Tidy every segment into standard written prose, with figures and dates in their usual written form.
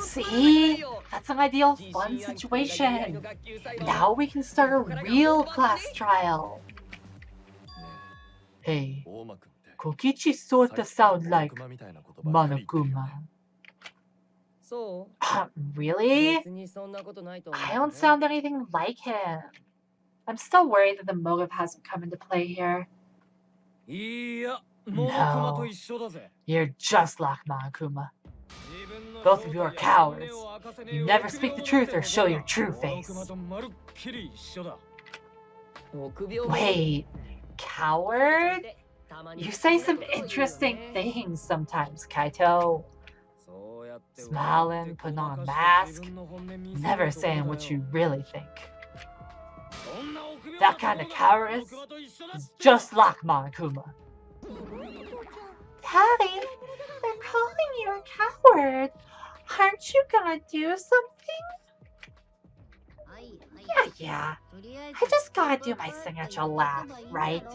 See? That's an ideal fun situation. Now we can start a real class trial. Hey, Kokichi sorta sound like Monokuma. Really? I don't sound anything like him. I'm still worried that the motive hasn't come into play here. No, you're just like Monokuma. Both of you are cowards. You never speak the truth or show your true face. Wait, coward? You say some interesting things sometimes, Kaito. Smiling, putting on a mask, never saying what you really think. That kind of cowardice is just like Monokuma. Daddy, they're calling you a coward. Aren't you gonna do something? Yeah. I just gotta do my signature laugh, right?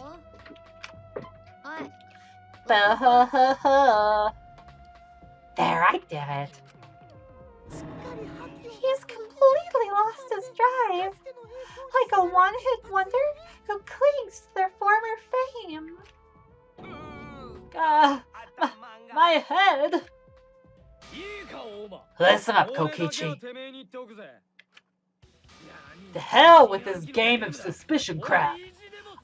There, I did it. He's completely lost his drive. Like a one-hit wonder who clings to their former fame. My head. Listen up, Kokichi. The hell with this game of suspicion crap.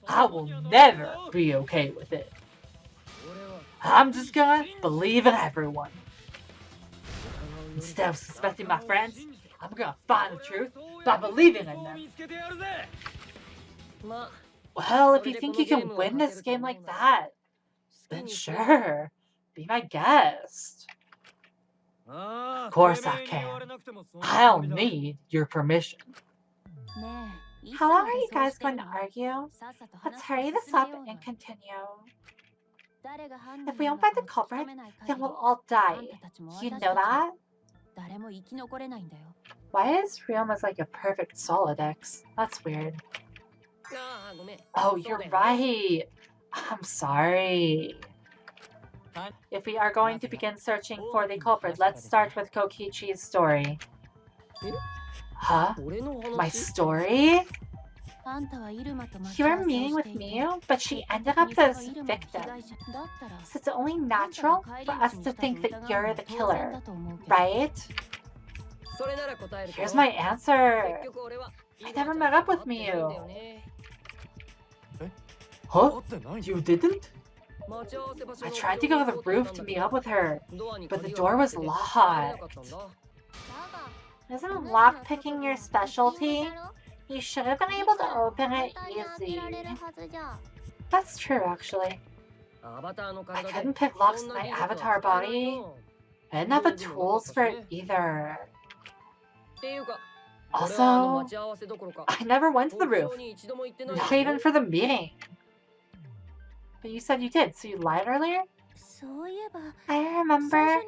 I will never be okay with it. I'm just gonna believe in everyone. Instead of suspecting my friends, I'm gonna find the truth by believing in them. Well, if you think you can win this game like that, then sure, be my guest. Of course I can. I don't need your permission. How long are you guys going to argue? Let's hurry this up and continue. If we don't find the culprit, then we'll all die. You know that? Why is Ryoma's like a perfect Solidex? That's weird. Oh, you're right. I'm sorry. If we are going to begin searching for the culprit, let's start with Kokichi's story. Huh? My story? You were meeting with Miyu, but she ended up as victim. So it's only natural for us to think that you're the killer, right? Here's my answer. I never met up with Miyu. Huh? You didn't? I tried to go to the roof to meet up with her, but the door was locked. Isn't lockpicking your specialty? You should have been able to open it easy. That's true, actually. I couldn't pick locks in my avatar body. I didn't have the tools for it either. Also, I never went to the roof. Not even for the meeting. But you said you did, so you lied earlier? I remember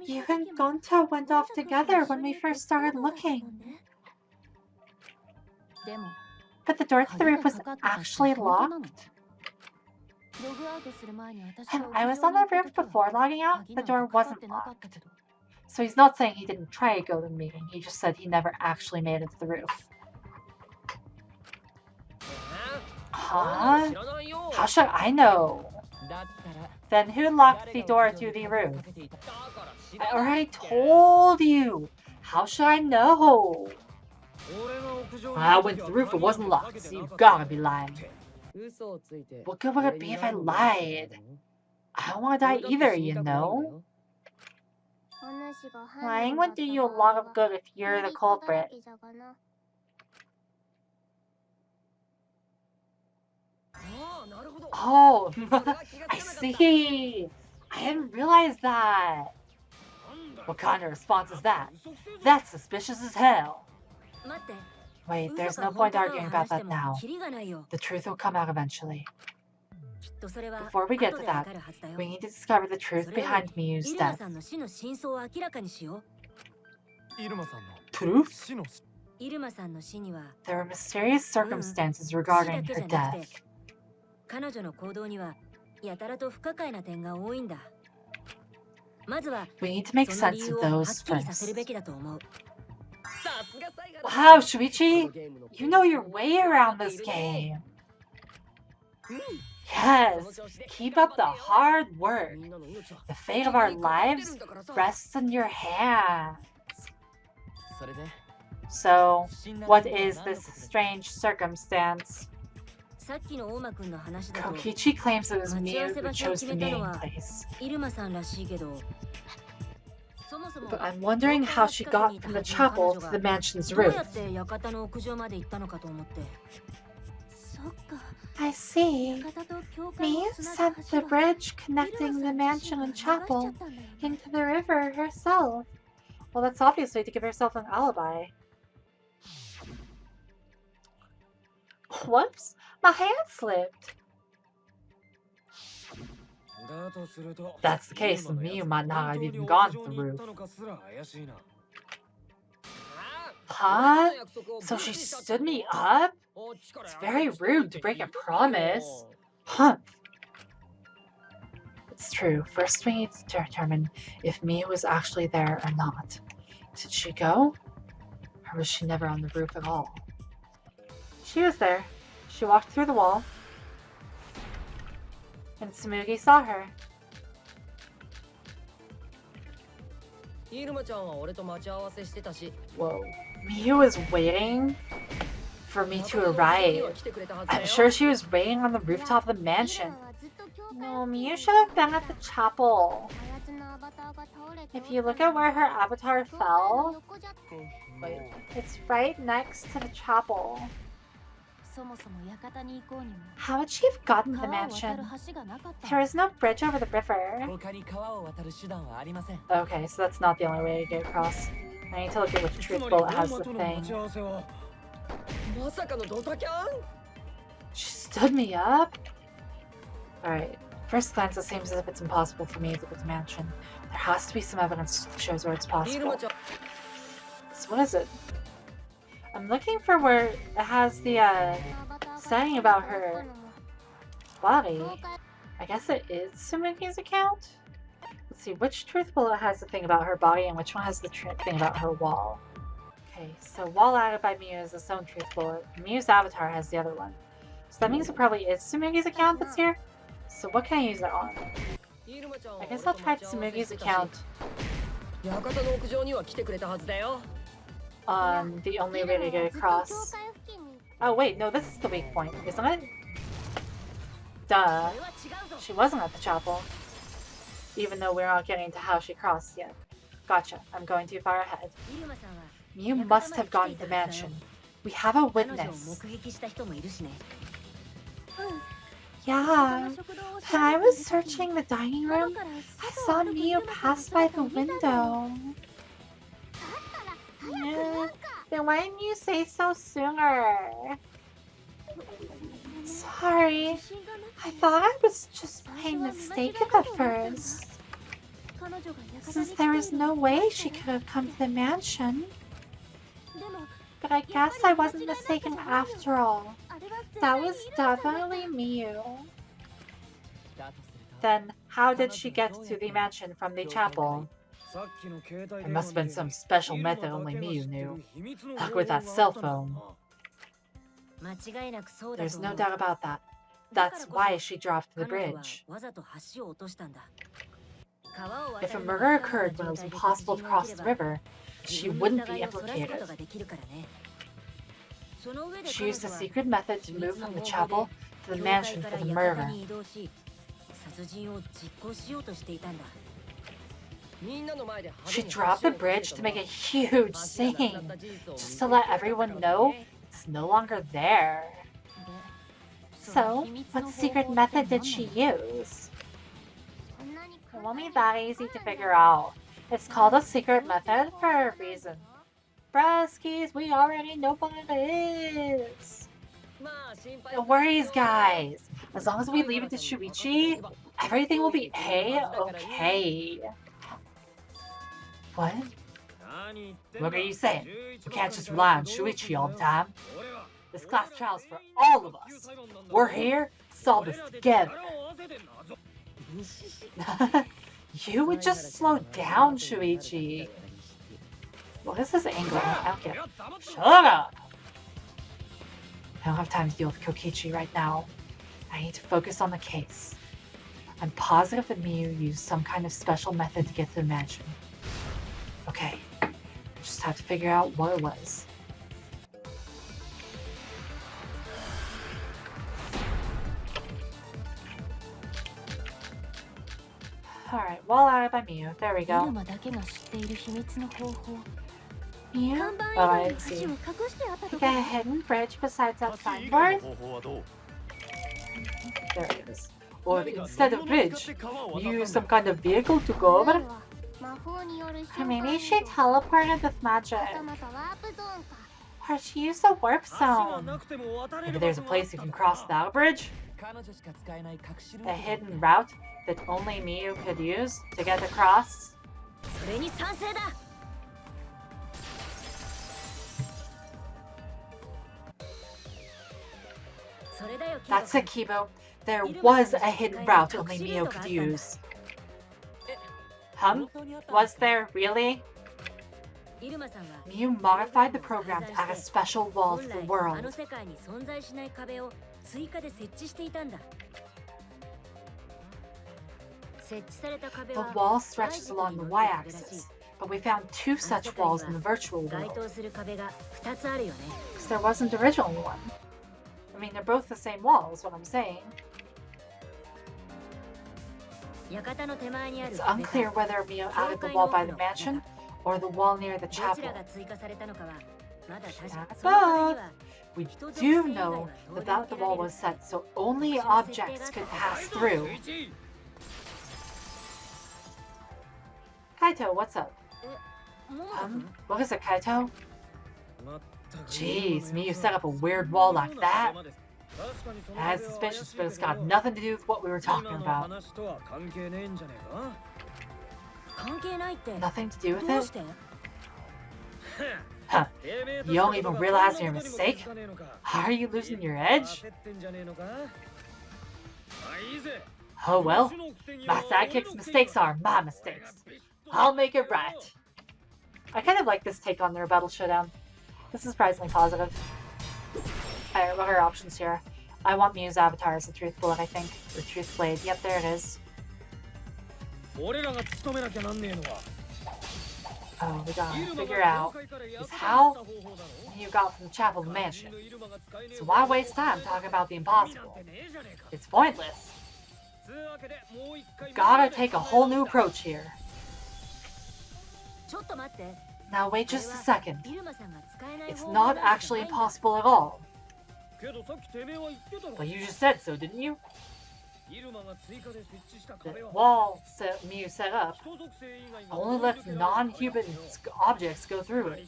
you and Gonta went off together when we first started looking. But the door to the roof was actually locked? And I was on the roof before logging out, the door wasn't locked. So he's not saying he didn't try to go to the meeting, he just said he never actually made it to the roof. Huh? How should I know? Then who locked the door to the roof? I already told you! How should I know? I went to the roof, it wasn't locked, so you gotta be lying. What good would it be if I lied? I don't want to die either, you know? Lying would do you a lot of good if you're the culprit. Oh, I see! I didn't realize that! What kind of response is that? That's suspicious as hell! Wait, there's no point arguing about that now. The truth will come out eventually. Before we get to that, we need to discover the truth behind Miyu's death. Truth? There were mysterious circumstances regarding her death. We need to make sense of those first. Wow, Shuichi! You know your way around this game. Yes, keep up the hard work. The fate of our lives rests in your hands. So, what is this strange circumstance? Kokichi claims it was Miu who chose the meeting place. But I'm wondering how she got from the chapel to the mansion's roof. I see. Miu sent the bridge connecting the mansion and chapel into the river herself. Well, that's obviously to give herself an alibi. Whoops, my hand slipped. That's the case, then Miu might not have even gone to the roof. Huh? So she stood me up? It's very rude to break a promise. Huh. It's true. First we need to determine if Miu was actually there or not. Did she go? Or was she never on the roof at all? She was there. She walked through the wall. And Tsumugi saw her. Whoa. Miu was waiting for me to arrive. I'm sure she was waiting on the rooftop of the mansion. No, Miu should have been at the chapel. If you look at where her avatar fell, it's right next to the chapel. How would she have gotten to the mansion? There is no bridge over the river. Okay, so that's not the only way to get across. I need to look at which truth bullet has the thing. She stood me up? Alright, first glance it seems as if it's impossible for me to get to the mansion. There has to be some evidence that shows where it's possible. So what is it? I'm looking for where it has the saying about her body. I guess it is Tsumugi's account? Let's see, which truth bullet has the thing about her body and which one has the thing about her wall? Okay, so wall added by Miu is its own truth bullet. Miu's avatar has the other one. So that means it probably is Tsumugi's account that's here? So what can I use that on? I guess I'll try Tsumugi's account. The only way to get across. Oh wait, no, this is the weak point, isn't it? Duh. She wasn't at the chapel. Even though we're not getting to how she crossed yet. Gotcha, I'm going too far ahead. Miu must have gone to the mansion. We have a witness. Yeah, when I was searching the dining room, I saw Miu pass by the window. Yeah, then why didn't you say so sooner? Sorry, I thought I was just plain mistaken at first. Since there was no way she could have come to the mansion. But I guess I wasn't mistaken after all. That was definitely Miu. Then, how did she get to the mansion from the chapel? There must have been some special method only Miu knew. Like with that cell phone. There's no doubt about that. That's why she dropped the bridge. If a murder occurred when it was impossible to cross the river, she wouldn't be implicated. She used a secret method to move from the chapel to the mansion for the murder. She dropped the bridge to make a huge scene, just to let everyone know it's no longer there. So, what secret method did she use? It won't be that easy to figure out. It's called a secret method for a reason. Bruskies, we already know what it is. No worries, guys. As long as we leave it to Shuichi, everything will be A-okay. What? What are you saying? We can't just rely on Shuichi all the time. This class trial's for all of us. We're here to solve this together. You would just slow down, Shuichi. What is this angle? I don't get it. Shut up! I don't have time to deal with Kokichi right now. I need to focus on the case. I'm positive that Miyu used some kind of special method to get to the mansion. Okay, just have to figure out what it was. Alright, wall eye by Miyu. There we go. Miyu? Oh, I see. Like a hidden bridge besides that signboard? There it is. Or instead of bridge, you use some kind of vehicle to go over? Or maybe she teleported with magic. Or she used a warp zone. Maybe there's a place you can cross without a bridge? A hidden route that only Miyu could use to get across? That's it, Kibo. There was a hidden route only Miyu could use. Was there, really? Miyu modified the program to add a special wall to the world. The wall stretches along the y-axis, but we found two such walls in the virtual world. Because there wasn't originally one. I mean, they're both the same wall, is what I'm saying. It's unclear whether Miyu added the wall by the mansion or the wall near the chapel. We do know that the wall was set so only objects could pass through. Kaito, what's up? What is it, Kaito? Jeez, Miyu set up a weird wall like that. That's suspicious, but it's got nothing to do with what we were talking about. Nothing to do with it? Huh. You don't even realize your mistake? Are you losing your edge? Oh well, my sidekick's mistakes are my mistakes. I'll make it right. I kind of like this take on the rebuttal showdown. This is surprisingly positive. Alright, what are our options here? I want Miyu's avatar as the Truth Bullet, I think. The Truth Blade. Yep, there it is. Oh, we gotta figure out is how Miyu got from the chapel to the mansion. So why waste time talking about the impossible? It's pointless. Gotta take a whole new approach here. Now wait just a second. It's not actually impossible at all. But you just said so, didn't you? The wall Miyu set up only lets non-human objects go through it.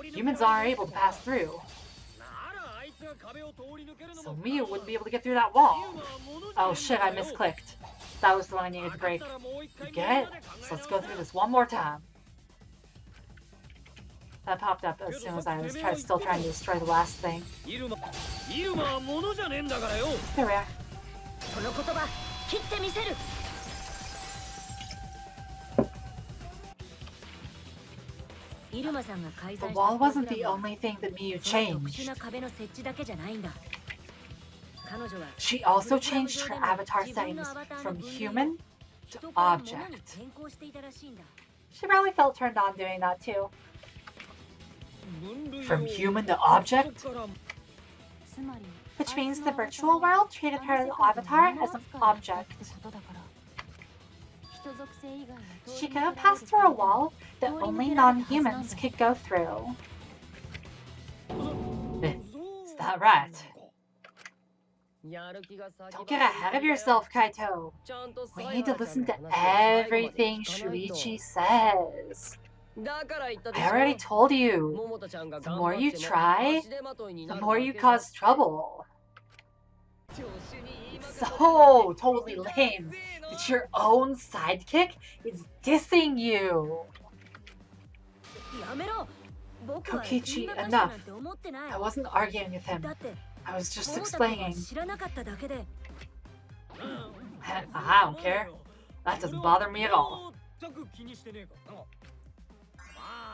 Humans aren't able to pass through. So Miyu wouldn't be able to get through that wall. Oh shit, I misclicked. That was the one I needed to break. You get it? So let's go through this one more time. That popped up as soon as I was still trying to destroy the last thing. There we are. The wall wasn't the only thing that Miyu changed. She also changed her avatar settings from human to object. She probably felt turned on doing that too. From human to object? Which means the virtual world treated her avatar as an object. She could have passed through a wall that only non-humans could go through. Is that right? Don't get ahead of yourself, Kaito. We need to listen to everything Shuichi says. I already told you, the more you try, the more you cause trouble. So totally lame that your own sidekick is dissing you. Kokichi, enough. I wasn't arguing with him. I was just explaining. I don't care. That doesn't bother me at all.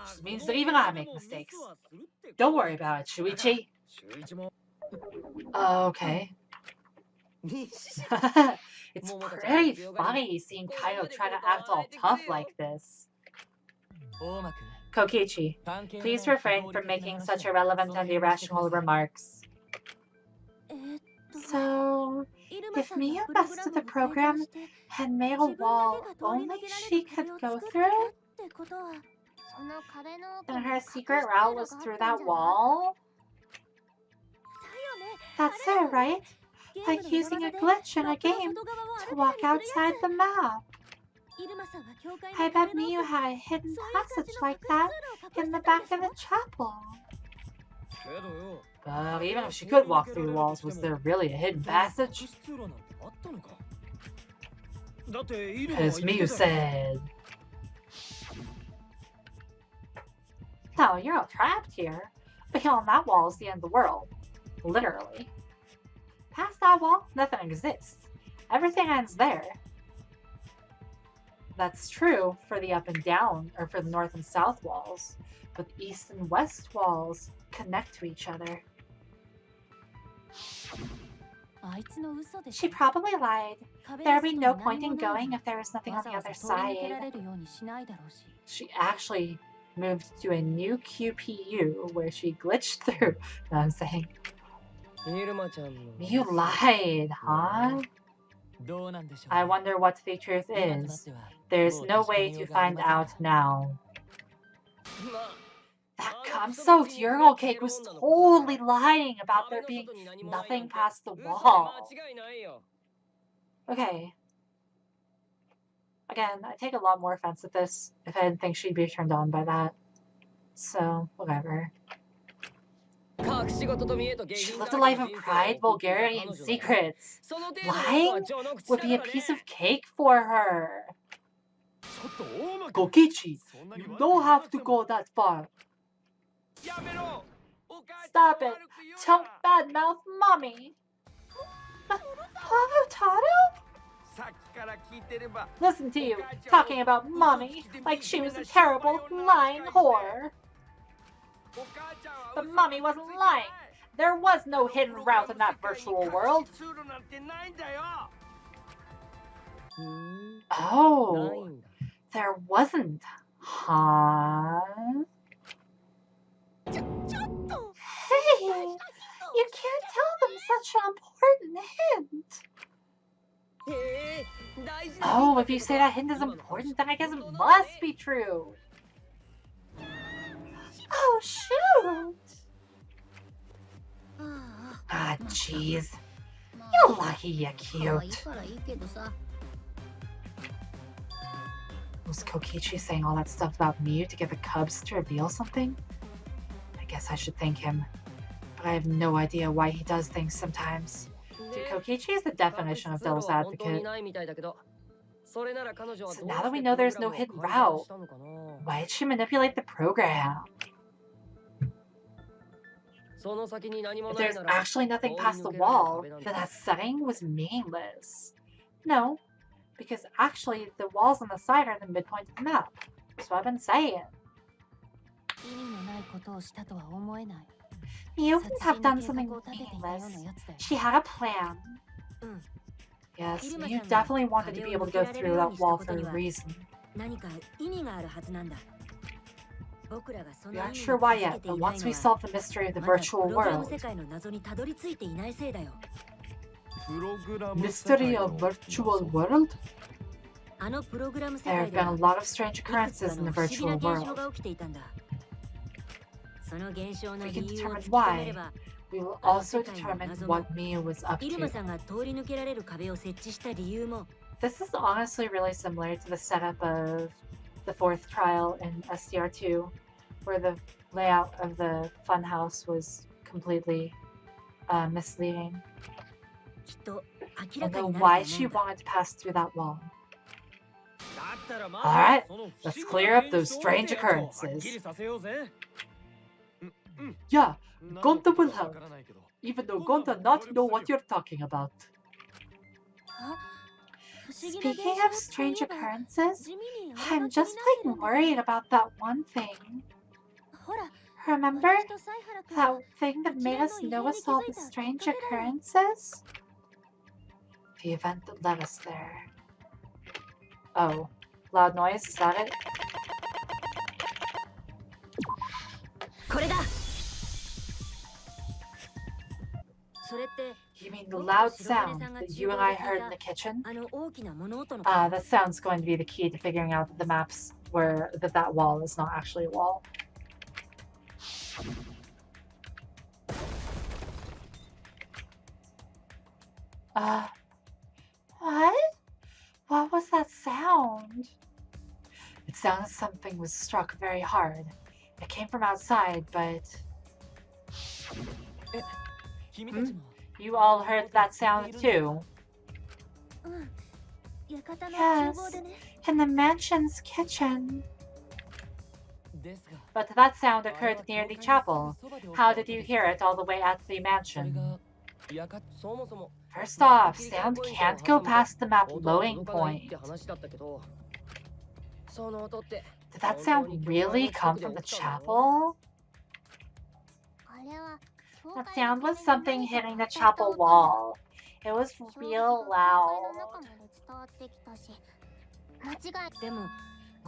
Just means that even I make mistakes. Don't worry about it, Shuichi. Okay. It's pretty funny seeing Kaido try to act all tough like this. Kokichi, please refrain from making such irrelevant and irrational remarks. So, if Miyu busted the program and made a wall only she could go through, then her secret route was through that wall? That's it, right? Like using a glitch in a game to walk outside the map. I bet Miyu had a hidden passage like that in the back of the chapel. But even if she could walk through the walls, was there really a hidden passage? As Miyu said. No, you're all trapped here. Beyond that wall is the end of the world. Literally. Past that wall, nothing exists. Everything ends there. That's true for the up and down, or for the north and south walls, but the east and west walls connect to each other. She probably lied. There'd be no point in going if there was nothing on the other side. She actually moved to a new QPU where she glitched through. No, I'm saying. You lied, huh? I wonder what the truth is. There's no way to find out now. That cum-soaked urinal cake was totally lying about there being nothing past the wall. Okay. Again, I take a lot more offense at this if I didn't think she'd be turned on by that. So, whatever. She lived a life of pride, vulgarity, and secrets. Lying would be a piece of cake for her. Kokichi, you don't have to go that far. Stop it. Don't badmouth mommy. Avocado? Listen to you, talking about mommy like she was a terrible, lying whore. But mommy wasn't lying. There was no hidden route in that virtual world. Oh, there wasn't, huh? Hey, you can't tell them such an important hint. Oh, if you say that hint is important, then I guess it must be true. Oh, shoot! Ah, jeez. You're lucky you're cute. Was Kokichi saying all that stuff about Miyu to get the Cubs to reveal something? I guess I should thank him. But I have no idea why he does things sometimes. Dude, Kokichi is the definition of devil's advocate. So now that we know there's no hidden route, why did she manipulate the program? If there's actually nothing past the wall, then that setting was meaningless. No, because actually the walls on the side are the midpoint of the map. That's what I've been saying. You wouldn't have done something meaningless. She had a plan. Yes, you definitely wanted to be able to go through that wall for a reason. We aren't sure why yet, but once we solve the mystery of the virtual world... Mystery of virtual world? There have been a lot of strange occurrences in the virtual world. If we can determine why, we will also determine what Miyu was up to. This is honestly really similar to the setup of the fourth trial in SDR2, where the layout of the funhouse was completely misleading. I know why she wanted to pass through that wall. Alright, let's clear up those strange occurrences. Yeah, Gonta will help, even though Gonta not know what you're talking about. Speaking of strange occurrences, I'm just plain worried about that one thing. Remember that thing that made us notice all the strange occurrences? The event that led us there. Oh, loud noise, is that it? You mean the loud sound that you and I heard in the kitchen? That sound's going to be the key to figuring out that the maps were that wall is not actually a wall. What? What was that sound? It sounded something was struck very hard. It came from outside, but... You all heard that sound too? Yes, in the mansion's kitchen. But that sound occurred near the chapel. How did you hear it all the way at the mansion? First off, sound can't go past the map loading point. Did that sound really come from the chapel? That sound was something hitting the chapel wall. It was real loud.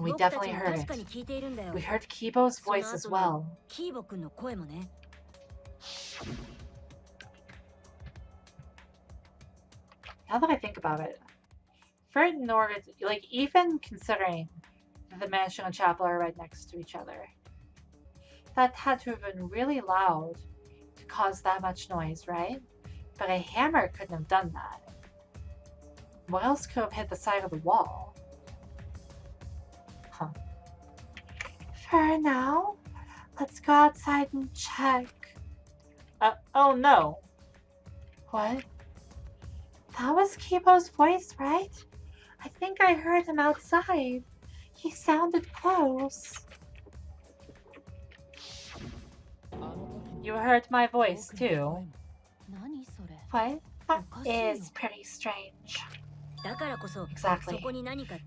We definitely heard it. We heard Kibo's voice as well. Now that I think about it, for it in order to, like, even considering that the mansion and chapel are right next to each other, that had to have been really loud to cause that much noise, right? But a hammer couldn't have done that. What else could have hit the side of the wall? Huh. For now, let's go outside and check. Oh no. What? That was Kibo's voice, right? I think I heard him outside. He sounded close. You heard my voice too. What? That is pretty strange. Exactly.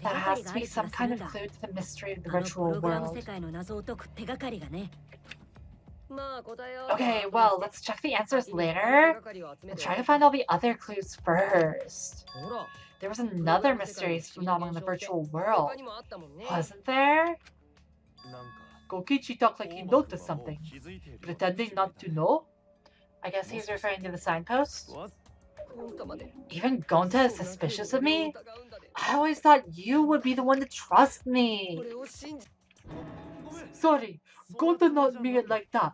That has to be some kind of clue to the mystery of the virtual world. Okay, well, let's check the answers later and try to find all the other clues first. There was another mysterious phenomenon in the virtual world, wasn't there? Kokichi talked like he noticed something, pretending not to know? I guess he's referring to the signpost? Even Gonta is suspicious of me? I always thought you would be the one to trust me. Sorry, Gonta not mean it like that.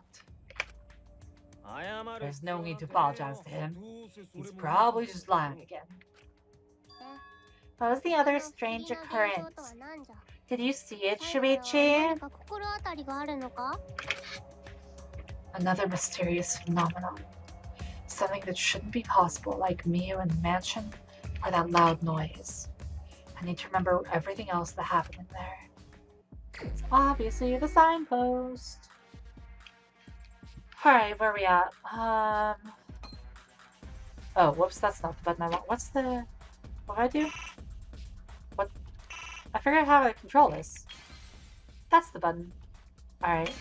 There's no need to apologize to him. He's probably just lying again. What was the other strange occurrence? Did you see it, Shuichi? Another mysterious phenomenon. Something that shouldn't be possible, like Miu in the mansion, or that loud noise. I need to remember everything else that happened in there. It's obviously the signpost. Alright, where are we at? Oh, whoops, that's not the button I want. What do I do? What? I forgot how to control this. That's the button. Alright.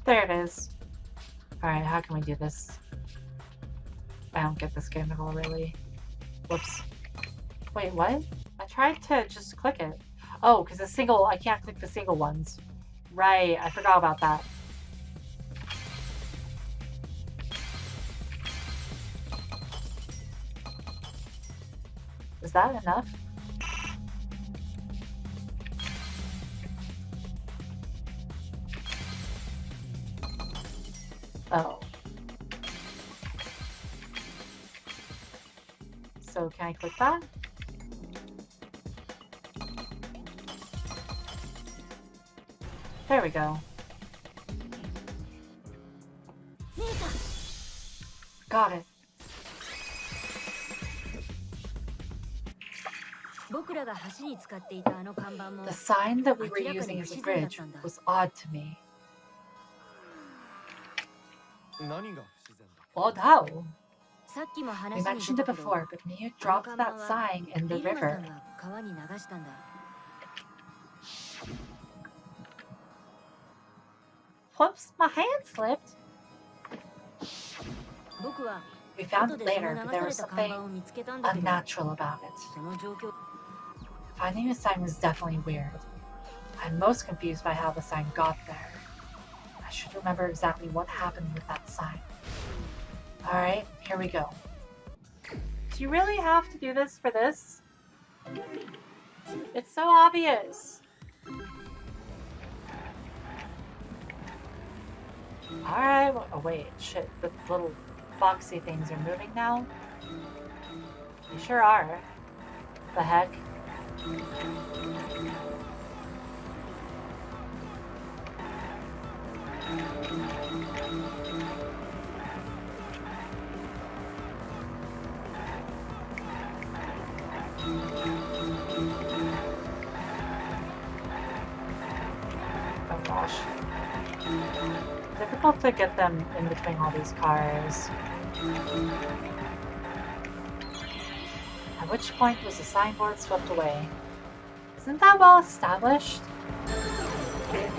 There it is. Alright, how can we do this? I don't get this game at all, really. Whoops. Wait, what? I tried to just click it. Oh, because I can't click the single ones. Right, I forgot about that. Is that enough? Oh. So can I click that? There we go. Got it. The sign that we were using as a bridge was odd to me. Odd how? We mentioned it before, but Miyu dropped that sign in the river. Whoops, my hand slipped. We found it later, but there was something unnatural about it. Finding the sign was definitely weird. I'm most confused by how the sign got there. I should remember exactly what happened with that sign. Alright, here we go. Do you really have to do this for this? It's so obvious. Alright, oh wait, shit, the little boxy things are moving now? They sure are. The heck? Oh gosh. Difficult to get them in between all these cars. At which point was the signboard swept away? Isn't that well established? It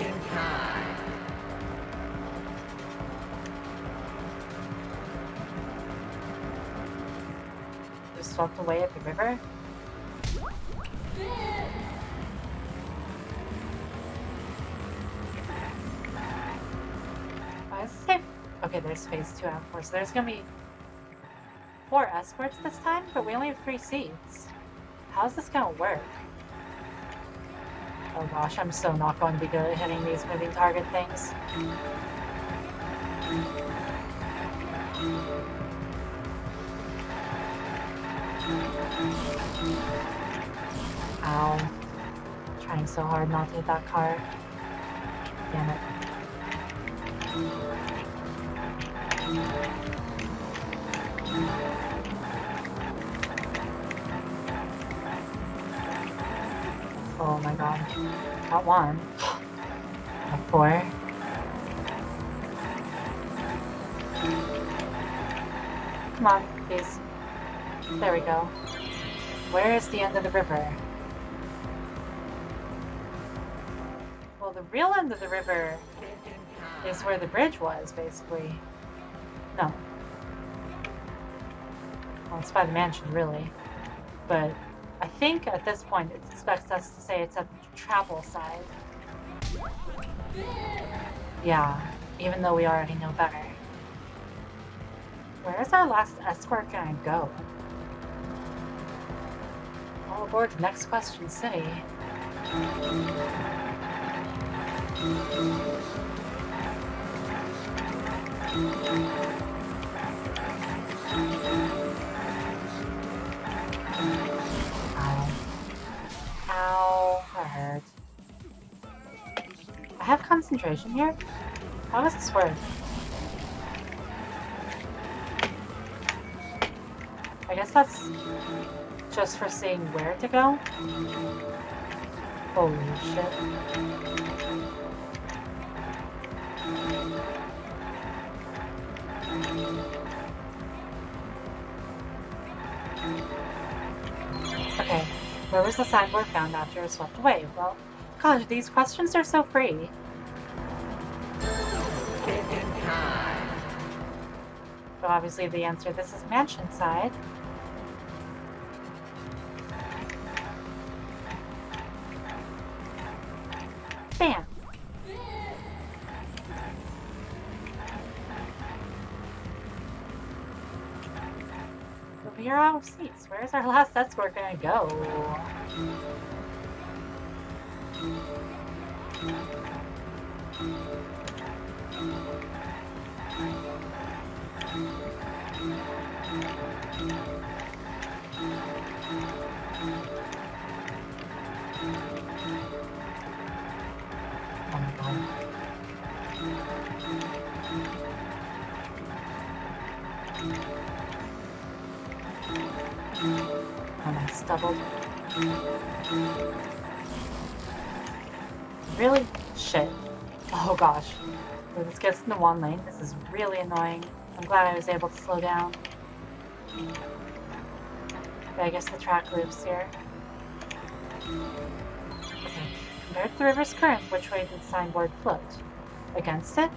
was swept away at the river? Why does it say... Okay, there's phase 2 out 4, so there's gonna be 4 escorts this time, but we only have 3 seats. How's this gonna work? Oh gosh, I'm so not going to be good at hitting these moving target things. Ow. Trying so hard not to hit that car. Damn it. Oh my god. Got one. Got 4. Come on, please. There we go. Where is the end of the river? Well, the real end of the river is where the bridge was, basically. No. Well, it's by the mansion, really. But I think at this point it expects us to say it's at the travel side. Yeah, even though we already know better. Where is our last escort gonna go? All aboard Next Question City. Ow, that hurt. I have concentration here? How does this work? I guess that's just for seeing where to go? Holy shit. Okay, where was the signboard found after it was swept away? Well, gosh, these questions are so free. So obviously the answer, this is mansionside. Bam! But we are out of seats. Where's our last escort gonna go? Oh my god. Oh, that's doubled. Really? Shit. Oh gosh. Let's get in the one lane. This is really annoying. I'm glad I was able to slow down. Okay, I guess the track loops here. Okay. Compared to the river's current, which way did the signboard float? Against it?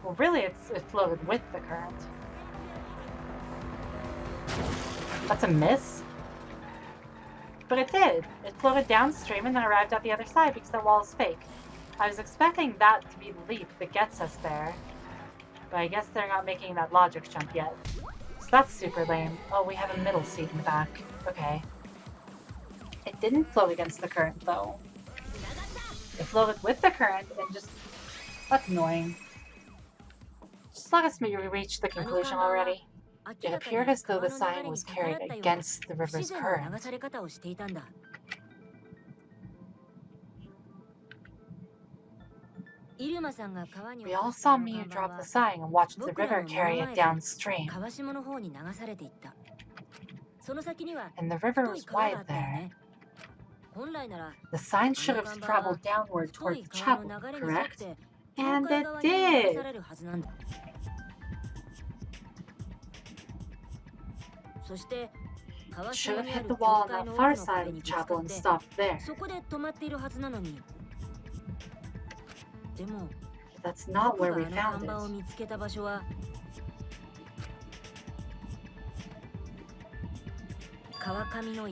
Well, really, it floated with the current. That's a miss? But it did. It floated downstream and then arrived at the other side because the wall is fake. I was expecting that to be the leap that gets us there. But I guess they're not making that logic jump yet. So that's super lame. Oh, we have a middle seat in the back. Okay. It didn't float against the current, though. It floated with the current and just... That's annoying. Just let us reach the conclusion already. It appeared as though the sign was carried against the river's current. We all saw Miyu drop the sign and watched the river carry it downstream. And the river was wide there. The sign should have traveled downward towards the chapel, correct? And it did! It should have hit the wall on that far side of the chapel and stopped there. But that's not where we found it.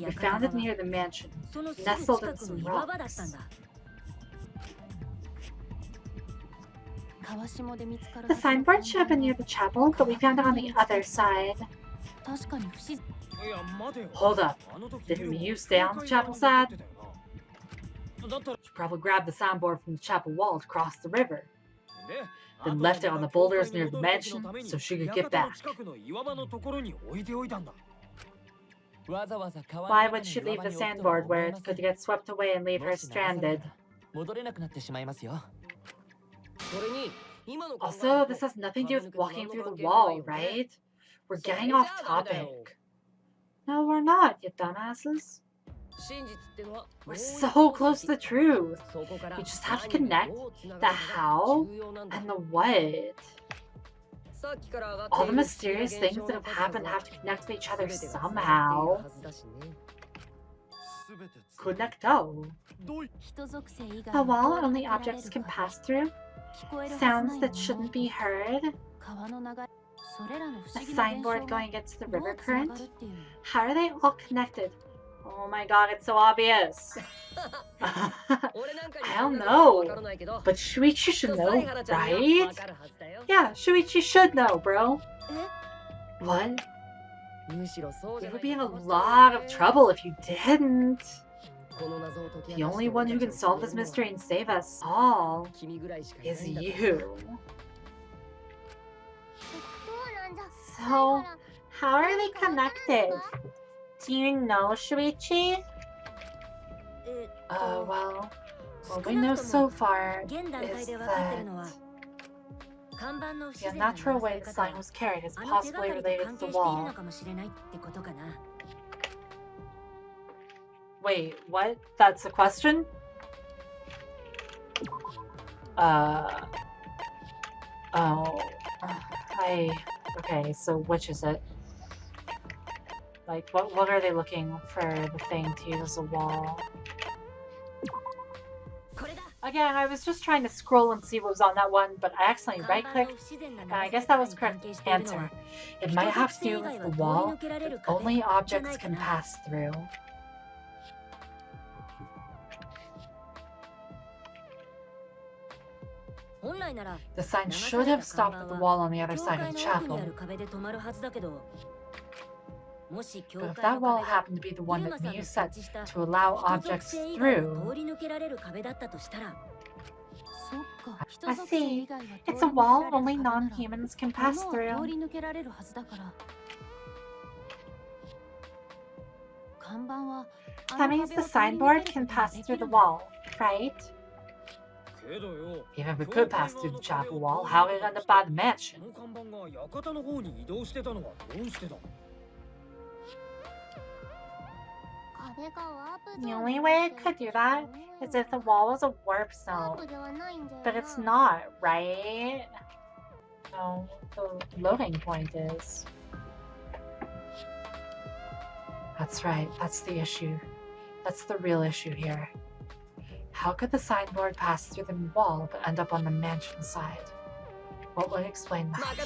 We found it near the mansion, nestled in some rocks. The signboard should have been near the chapel, but we found it on the other side. Hold up. Didn't you stay on the chapel side? She probably grabbed the signboard from the chapel wall to cross the river. Then left it on the boulders near the mansion so she could get back. Why would she leave the sandboard where it could get swept away and leave her stranded? Also, this has nothing to do with walking through the wall, right? We're getting off topic. No, we're not, you dumbasses. We're so close to the truth. We just have to connect the how and the what. All the mysterious things that have happened have to connect to each other somehow. Connecto. The wall only objects can pass through. Sounds that shouldn't be heard. A signboard going against the river current. How are they all connected? Oh my god, it's so obvious. I don't know. But Shuichi should know, right? Yeah, Shuichi should know, bro. What? We would be in a lot of trouble if you didn't. The only one who can solve this mystery and save us all is you. So, how are they connected? Do you know, Shuichi? Well, what we know so far is that the unnatural way the sign was carried is possibly related to the wall. Wait, what? That's a question? Okay, so which is it? Like, what are they looking for the thing to use as a wall? Again, I was just trying to scroll and see what was on that one, but I accidentally right-clicked, and I guess that was the correct answer. It might have to do with the wall that only objects can pass through. The sign should have stopped at the wall on the other side of the chapel. But if that wall happened to be the one that Miyu set to allow objects through... I see. It's a wall only non-humans can pass through. That means the signboard can pass through the wall, right? Even if we could pass through the chapel wall, how would it end up by the mansion? The only way it could do that is if the wall was a warp zone. But it's not, right? No, the loading point is. That's right, that's the issue. That's the real issue here. How could the signboard pass through the wall but end up on the mansion side? What would explain that?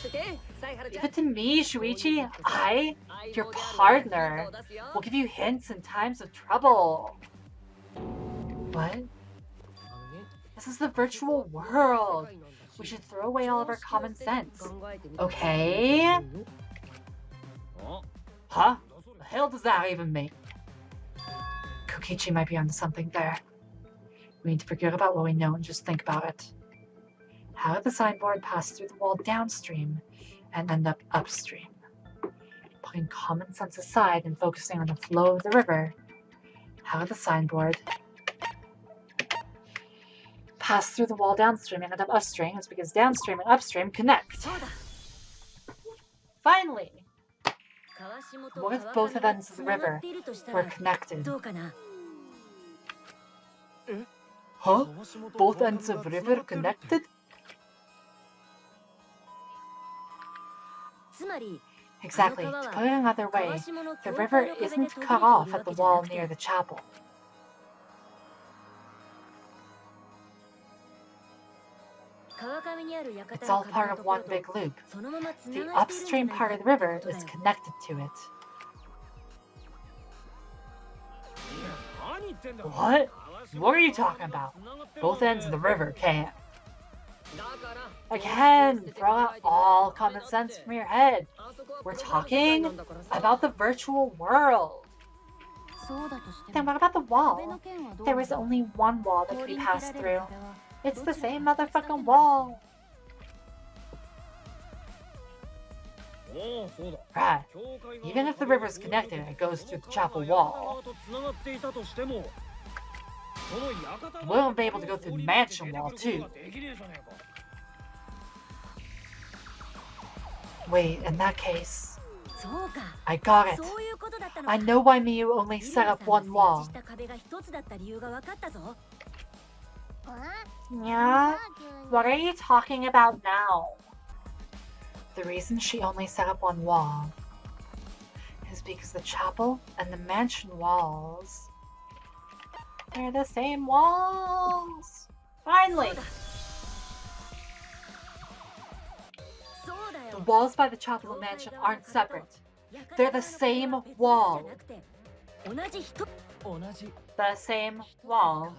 Leave it to me, Shuichi. I, your partner, will give you hints in times of trouble. What? This is the virtual world. We should throw away all of our common sense. Okay? Huh? The hell does that even mean? Kokichi might be onto something there. We need to forget about what we know and just think about it. How did the signboard pass through the wall downstream and end up upstream? Putting common sense aside and focusing on the flow of the river, how did the signboard pass through the wall downstream and end up upstream? It's because downstream and upstream connect. Finally! What if both ends of the river were connected? Huh? Both ends of the river connected? Exactly. To put it another way, the river isn't cut off at the wall near the chapel. It's all part of one big loop. The upstream part of the river is connected to it. What? What are you talking about? Both ends of the river can't. Again, throw out all common sense from your head. We're talking about the virtual world. Then what about the wall? There is only one wall that can be passed through. It's the same motherfucking wall. Right. Even if the river's connected and it goes through the chapel wall, we'll be able to go through the mansion wall too. Wait, in that case, I got it. I know why Miyu only set up one wall. Yeah? What are you talking about now? The reason she only set up one wall is because the chapel and the mansion walls, they're the same walls! Finally! The walls by the chapel and mansion aren't separate. They're the same wall. The same wall.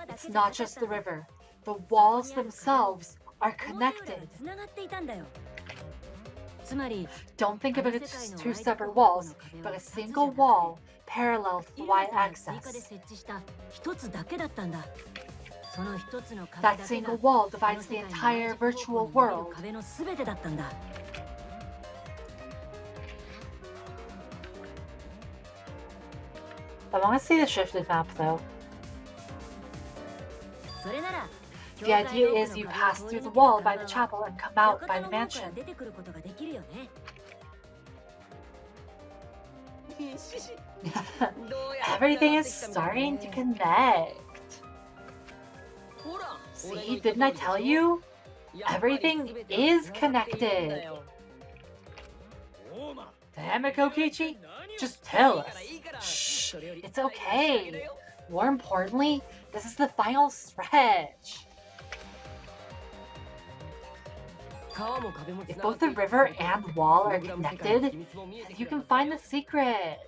It's not just the river. The walls themselves are connected. Don't think of it as two separate walls, but a single wall parallel to the y-axis. That single wall divides the entire virtual world. I want to see the shifted map though. The idea is you pass through the wall by the chapel and come out by the mansion. Everything is starting to connect. See, didn't I tell you? Everything is connected. Damn it, Kokichi. Just tell us. Shh, it's okay. More importantly, this is the final stretch. If both the river and wall are connected, then you can find the secret.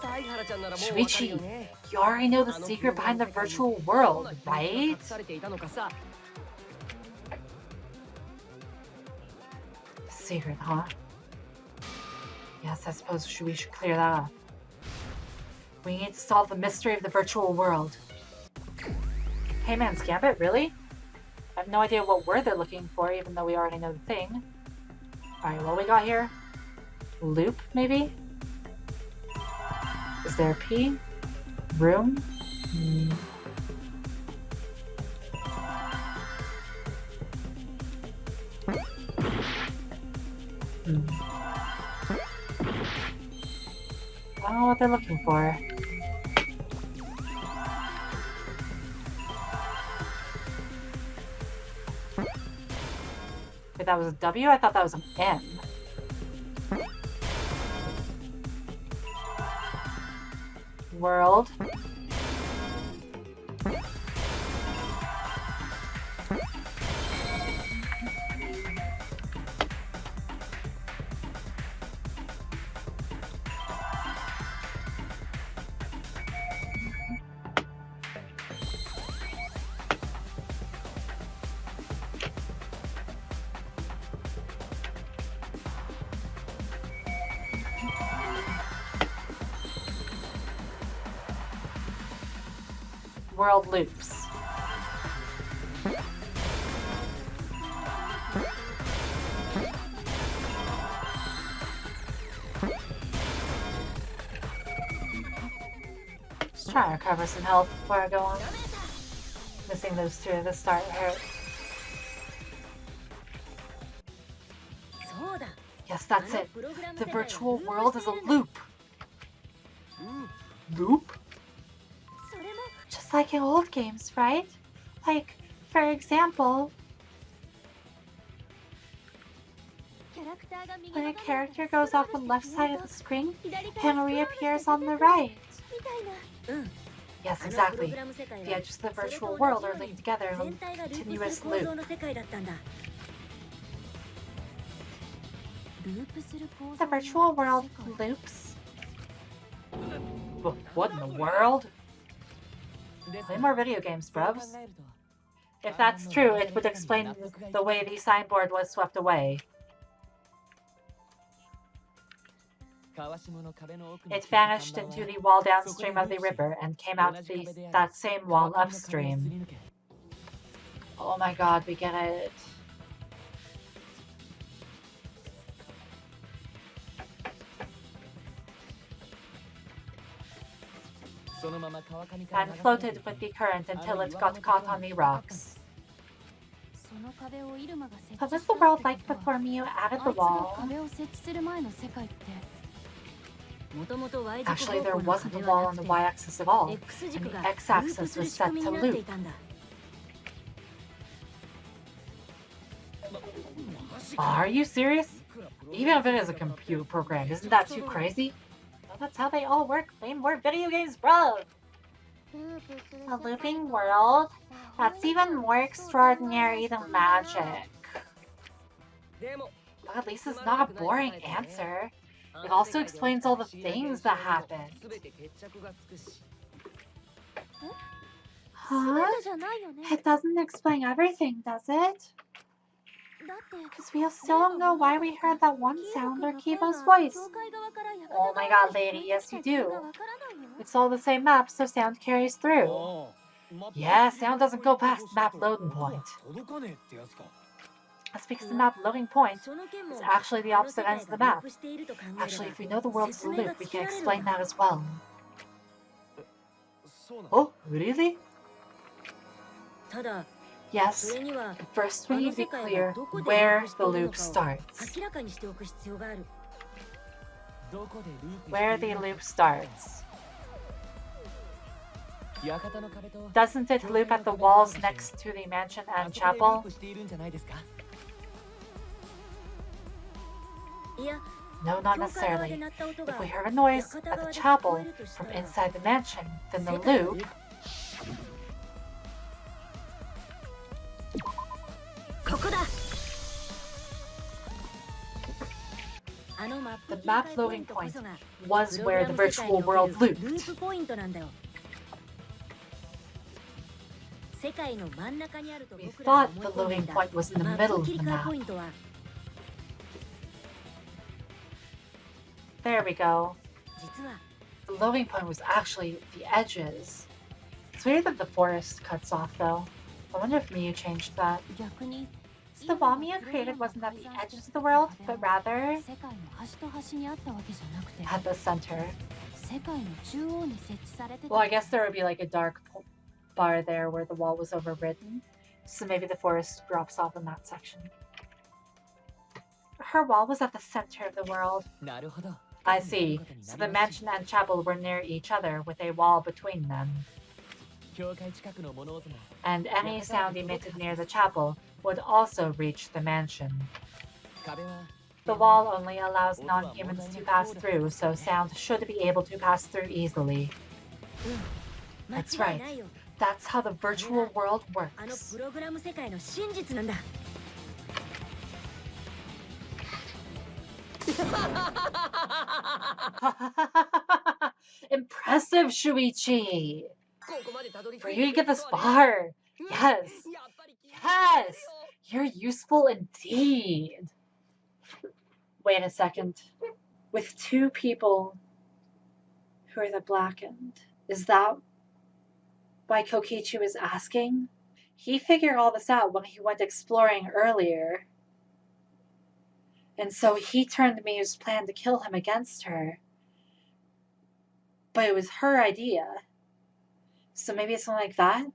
Shuichi, you already know the secret behind the virtual world, right? Secret, huh? Yes, I suppose we should clear that up. We need to solve the mystery of the virtual world. Hey man, Scambit, really? I have no idea what word they're looking for, even though we already know the thing. Alright, what we got here? Loop, maybe? Is there a P? Room? I don't know what they're looking for. Wait, that was a W? I thought that was an M. World. World loops. Just trying to recover some health before I go on. Missing those two at the start hurt. Yes, that's it. The virtual world is a loop. Loop? Just like in old games, right? Like, for example, when a character goes off the left side of the screen and reappears on the right. Yes, exactly. The edges of the virtual world are linked together in a continuous loop. The virtual world loops? What in the world? Play more video games, bruvs. If that's true, it would explain the way the signboard was swept away. It vanished into the wall downstream of the river and came out that same wall upstream. Oh my god, we get it. And floated with the current until it got caught on the rocks. What was the world like before Miyu added the wall? Actually, there wasn't a wall on the y-axis at all, and the x-axis was set to loop. Are you serious? Even if it is a computer program, isn't that too crazy? Well, that's how they all work. Play more video games, bro! A looping world? That's even more extraordinary than magic. But at least it's not a boring answer. It also explains all the things that happened. Huh? It doesn't explain everything, does it? Because we still don't know why we heard that one sound or Kiba's voice. Oh my god, lady, yes you do. It's all the same map, so sound carries through. Yeah, sound doesn't go past map loading point. That's because the map loading point is actually the opposite ends of the map. Actually, if we know the world's a loop, we can explain that as well. Oh, really? Yes, but first we need to be clear where the loop starts. Where the loop starts. Doesn't it loop at the walls next to the mansion and chapel? No, not necessarily. If we heard a noise at the chapel from inside the mansion, then the loop... The map loading point was where the virtual world looped. We thought the loading point was in the middle of the map. There we go. The loading point was actually the edges. It's weird that the forest cuts off though. I wonder if Miyu changed that. So the wall Miyu created wasn't at the edges of the world, but rather at the center. Well, I guess there would be like a dark bar there where the wall was overridden. So maybe the forest drops off in that section. her wall was at the center of the world. I see. So the mansion and chapel were near each other with a wall between them. And any sound emitted near the chapel would also reach the mansion. The wall only allows non-humans to pass through, so sound should be able to pass through easily. That's right. That's how the virtual world works. Impressive, Shuichi! For you to get this far! Yes! Yes! You're useful indeed! Wait a second. With two people who are the blackened, is that why Kokichi was asking? He figured all this out when he went exploring earlier. And so he turned Miyu's plan to kill him against her. But it was her idea. So maybe it's something like that?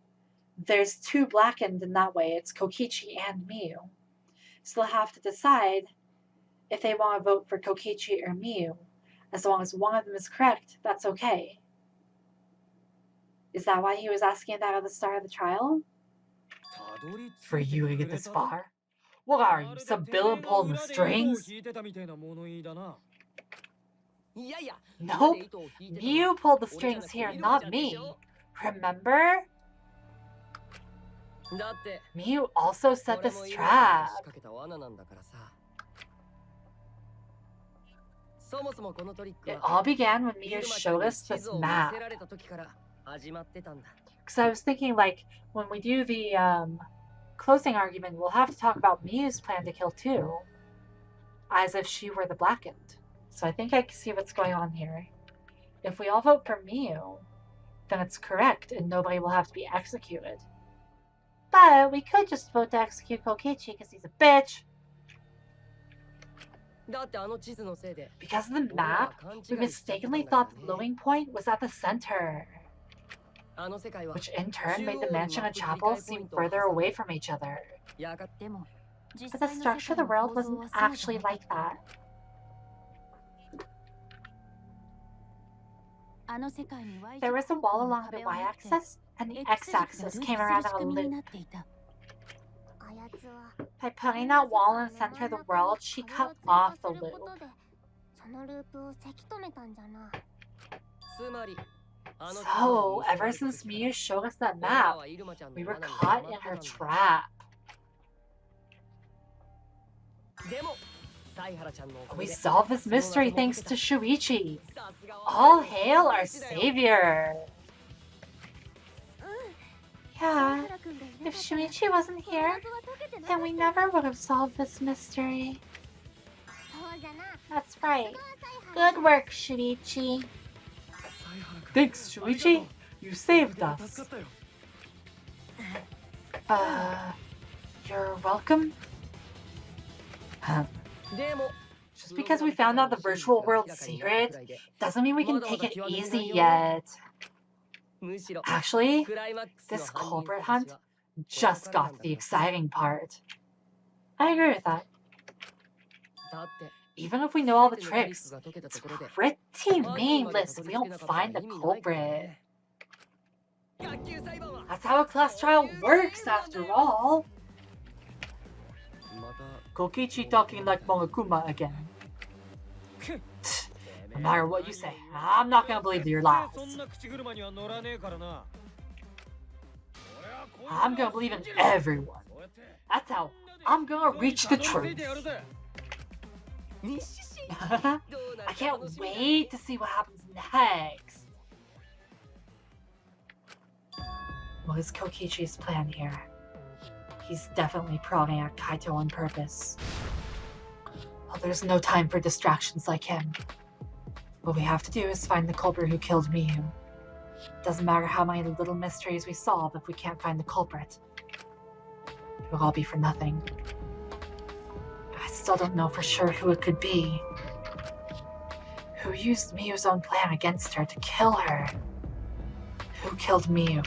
There's two blackened in that way. It's Kokichi and Miyu. So they'll have to decide if they want to vote for Kokichi or Miyu. As long as one of them is correct, that's okay. Is that why he was asking that at the start of the trial? For you to get this far? What are you, some villain pulling the strings? Nope, Miyu pulled the strings here, not me. Remember? Miyu also set this trap. It all began when Miyu showed us this map. Because I was thinking, like, when we do the closing argument, we'll have to talk about Miyu's plan to kill too. As if she were the blackened. So I think I can see what's going on here. If we all vote for Miyu, then it's correct and nobody will have to be executed. But we could just vote to execute Kokichi because he's a bitch. Because of the map, we mistakenly thought the glowing point was at the center. Which in turn made the mansion and chapel seem further away from each other. But the structure of the world wasn't actually like that. There was a wall along the y-axis, and the x-axis came around in a loop. By putting that wall in the center of the world, she cut off the loop. So, ever since Miyu showed us that map, we were caught in her trap. We solved this mystery thanks to Shuichi. All hail our savior! Yeah, if Shuichi wasn't here, then we never would have solved this mystery. That's right. Good work, Shuichi. Thanks, Shuichi. You saved us. You're welcome? Just because we found out the virtual world's secret doesn't mean we can take it easy yet. Actually, this culprit hunt just got to the exciting part. I agree with that. Even if we know all the tricks, it's pretty meaningless if we don't find the culprit. That's how a class trial works, after all. Kokichi talking like Monokuma again. No matter what you say, I'm not gonna believe your lies. I'm gonna believe in everyone. That's how I'm gonna reach the truth. I can't wait to see what happens next. What is Kokichi's plan here? He's definitely prodding at Kaito on purpose. Well, there's no time for distractions like him. What we have to do is find the culprit who killed Miyu. Doesn't matter how many little mysteries we solve if we can't find the culprit. It'll all be for nothing. I still don't know for sure who it could be. Who used Miyu's own plan against her to kill her? Who killed Miyu?